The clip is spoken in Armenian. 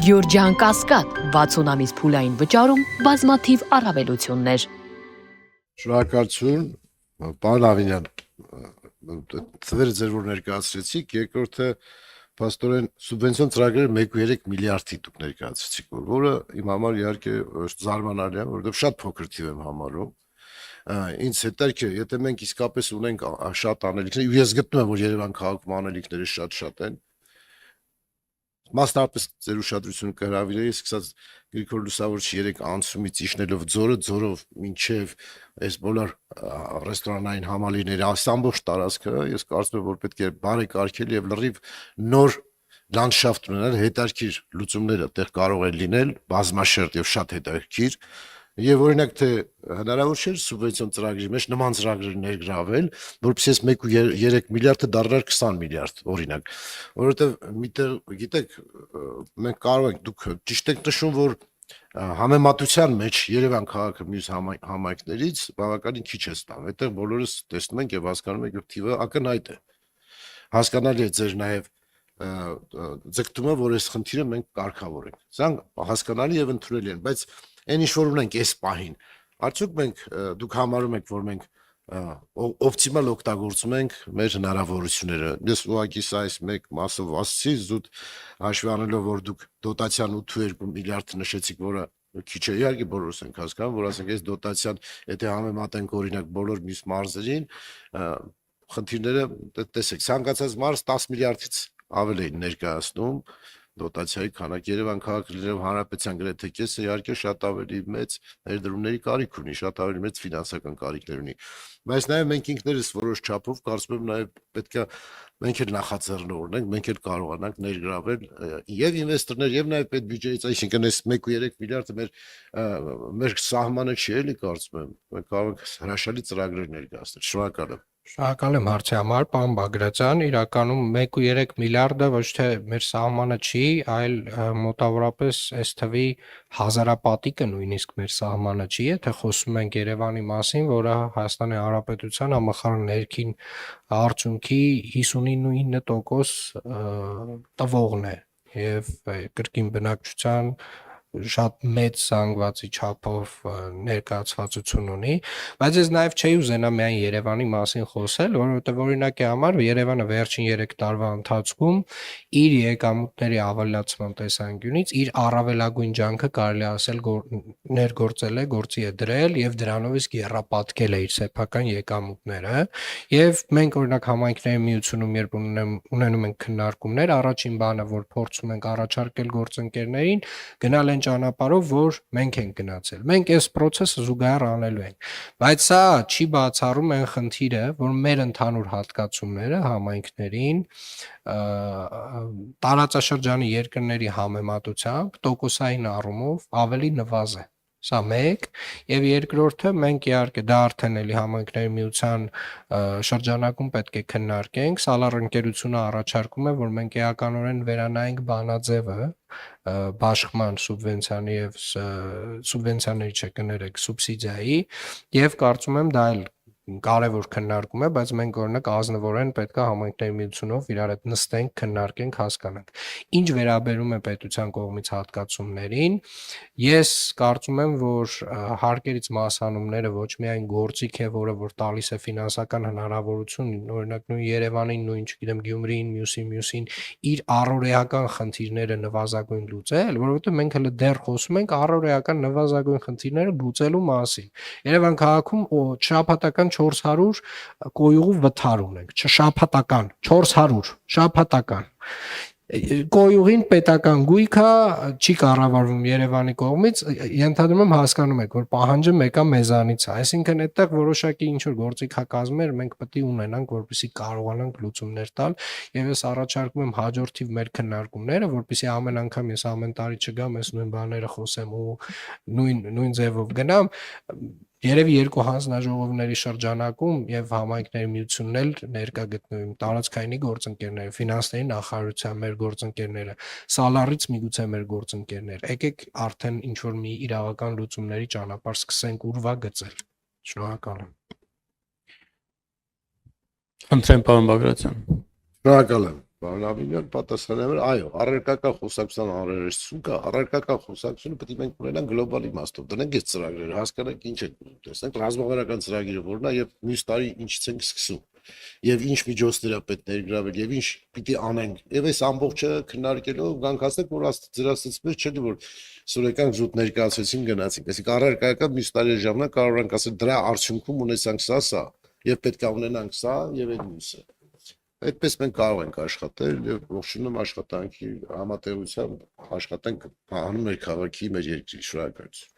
Գյորջյան Կասկադ 60 ամիս փուլային վճարում բազմաթիվ առավելություններ։ Շնորհակալություն, պարոն Ավինյան, ծվերը ձեր որ ներկայացրեցիք, երկրորդը փաստորեն սուբվենցիոն ծրագրերը 1.3 միլիարդի դուք ներկայացրեցիք, որը իմ համար իհարկե զարմանալի է, որովհետև շատ փոքր թիվ եմ համարում։ Ինձ հետաքրքիր է, եթե մենք իսկապես ունենք շատ անելիքներ, ես գտնում եմ, որ Երևան քաղաքում անելիքները շատ են, մասնավորապես ձեր ուշադրությունը կհրավիրեի, սկսած Գրիգոր Լուսավորչի 3 անցումից իջնելով ձորով մինչև այս բոլոր ռեստորանային համալիրների ամբողջ տարածքը, ես կարծում եմ, որ պետք է բարեկարգել եւ լրիվ նոր լանդշաֆտ ունենալ, հետաքրքիր լուծումները այդտեղ կարող են լինել, բազմաշերտ եւ շատ հետաքրքիր։ Եվ օրինակ թե հնարավոր չէ սուբվենցիոն ծրագրի մեջ նման ծրագրեր ներգրավել, որովհետեւ 1.3 միլիարդը դառնար 20 միլիարդ, օրինակ, որովհետեւ միտեղ գիտեք, մենք կարող ենք դուք ճիշտ եք նշում, որ համեմատության մեջ Երևան քաղաքը մյուս համայնքներից բավականին քիչ է ստանում։ Այդտեղ բոլորս տեսնում ենք եւ հասկանում ենք, որ թիվը ակնհայտ է։ Հասկանալի է ձեր նաեւ ձգտումը, որ այս խնդիրը մենք կարգավորենք։ Սա հասկանալի եւ ընդունելի է, բայց այն ինչ որ ունենք այս պահին, արդյոք մենք դուք համարում եք, որ մենք օպտիմալ օգտագործում ենք մեր հնարավորությունները։ Ես ուղղակի սա այս մեկ մասով ասացի, զուտ հաշվի առնելով, որ դուք դոտացիան 8.2 միլիարդ նշեցիք, որը քիչ է, իհարկե բոլորս ենք հասկանում, որ ասենք այս դոտացիան, եթե համեմատենք օրինակ բոլոր մյուս մարզերին, խնդիրները տեսեք, ցանկացած մարզ 10 միլիարդից ավել էին ներկայացնում դոտացիայի քանակ Երևան քաղաքը լինելով հանրապետության գրեթե կեսը իհարկե շատ ավելի մեծ ներդրումների կարիք ունի, շատ ավելի մեծ ֆինանսական կարիքներ ունի, բայց նաև մենք ինքներս որոշ չափով կարծում եմ նաև պետք է մենք էլ նախաձեռնողներ ենք, մենք էլ կարողանանք ներգրավել եւ ինվեստորներ եւ նաև այդ բյուջեից, այսինքն այս 1.3 միլիարդը մեր սահմանը չի էլի կարծում եմ, մենք կարող ենք հրաշալի ծրագրեր ներկայացնել, շնորհակալ եմ։ Շնորհակալ եմ հարցի համար, պարոն Բագրատյան, իրականում 1.3 միլիարդը ոչ թե մեր սահմանը չի, այլ մոտավորապես այս թվի հազարապատիկը նույնիսկ մեր սահմանը չի, եթե խոսում ենք Երևանի մասին, որը Հայաստանի Հանրապետության համախառն ներքին արդյունքի 59% տվողն է եւ կրկին բնակչության շատ մեծ զանգվածի չափով ներկայացվածություն ունի, բայց ես նաև չէի ուզենա միայն Երևանի մասին խոսել, որովհետև օրինակի համար Երևանը վերջին 3 տարվա ընթացքում իր եկամուտների ավելացման տեսանկյունից իր առավելագույն ջանքը կարելի ասել ներգործել է, գործի է դրել եւ դրանով իսկ եռապատկել է իր սեփական եկամուտները եւ մենք օրինակ համայնքների միությունում երբ ունենում ենք քննարկումներ, առաջին բանը, որ փորձում ենք առաջարկել գործընկերներին, գնալ ճանապարհով, որ մենք ենք գնացել։ Մենք այս process-ը զուգահեռ անելու ենք, բայց սա չի բացառում այն խնդիրը, որ մեր ընդհանուր հատկացումները համայնքներին տարածաշրջանի երկրների համեմատությամբ տոկոսային առումով ավելի նվազ է։ Սա մեկ, եւ երկրորդը մենք իհարկե դա արդեն էլի համայնքների միության շրջանակում պետք է քննարկենք, Սալար ընկերությունը առաջարկում է, որ մենք էականորեն վերանայենք բանաձևը բաշխման սուբվենցիաների եւ սուբվենցիաների չէ կներեք սուբսիդիայի եւ կարծում եմ դա էլ կարևոր քննարկում է, բայց մենք օրինակ ազնվորեն պետք է համայնքների միությունով իրար հետ նստենք, քննարկենք, հասկանանք։ Ինչ վերաբերում է պետության կողմից հատկացումներին, ես կարծում եմ, որ հարկերից մասանումները ոչ միայն գործիք է, որը որ տալիս է ֆինանսական հնարավորություն, օրինակ նույն Երևանին, նույն, չգիտեմ, Գյումրիին, մյուսին իր առօրեական խնդիրները նվազագույն լուծել, որովհետեւ մենք հələ դեռ խոսում ենք առօրեական նվազագույն խնդիրները լուծելու մասին։ Երևան քաղաքում շաբաթական 400 կոյուղու վթար ունենք, շաբաթական 400 շաբաթական կոյուղին պետական գույքա չի կառավարվում Երևանի կողմից, ենթադրում եմ հասկանում եք, որ պահանջը մեկա մեզանից է, այսինքն այդտեղ որոշակի ինչ որ գործիքակազմեր մենք պետք է ունենանք, որպեսզի կարողանանք լուծումներ տալ, եւ ես առաջարկում եմ հաջորդիվ մեր քննարկումները, որպեսզի ամեն անգամ ես ամեն տարի չգամ, ես նույն բաները խոսեմ ու նույն ձևով գնամ, երևի երկու հանձնաժողովների շրջանակում եւ համայնքների միությունն էլ ներկա գտնվում տարածքայինի գործընկերները, ֆինանսների նախարարության մեր գործընկերները, Սալարից միգուցե մեր գործընկերներ, եկեք արդեն ինչ որ մի իրավական լուծումների ճանապարհ սկսենք ուրվա գծել։ Շնորհակալ եմ։ Խնդրեմ, պարոն Բագրատյան։ Շնորհակալ եմ։ Պարոն Աբինյան պատասխանել է, այո, առարկական խոսակցության անհրաժեշտություն կա, առարկական խոսակցությունը պետք է մենք ունենանք գլոբալ իմաստով, դնենք այս ծրագրերը, հասկանանք ինչ է, տեսնենք ռազմավարական ծրագիրը որն է եւ մյուս տարի ինչից ենք սկսում։ Եվ ինչ միջոցներ է պետք ներգրավել եւ ինչ պիտի անենք։ Եվ այս ամբողջը քննարկելով գանքացնենք, որ ձեր ասածից չէ որ սուրեկան զուտ ներկայացեցին գնացինք։ Այսինքն առարկական մյուս տարի ժամանակ կարող ենք ասել դրա արդյունքում ունեցանք սա եւ պետք է ունենանք սա եւ այդ մյուսը։ Այդպես մենք կարող ենք աշխատել եւ ողջունում աշխատանքի համատեղությամբ աշխատենք հանուն մեր քաղաքի, մեր երկրի շնորհակալություն։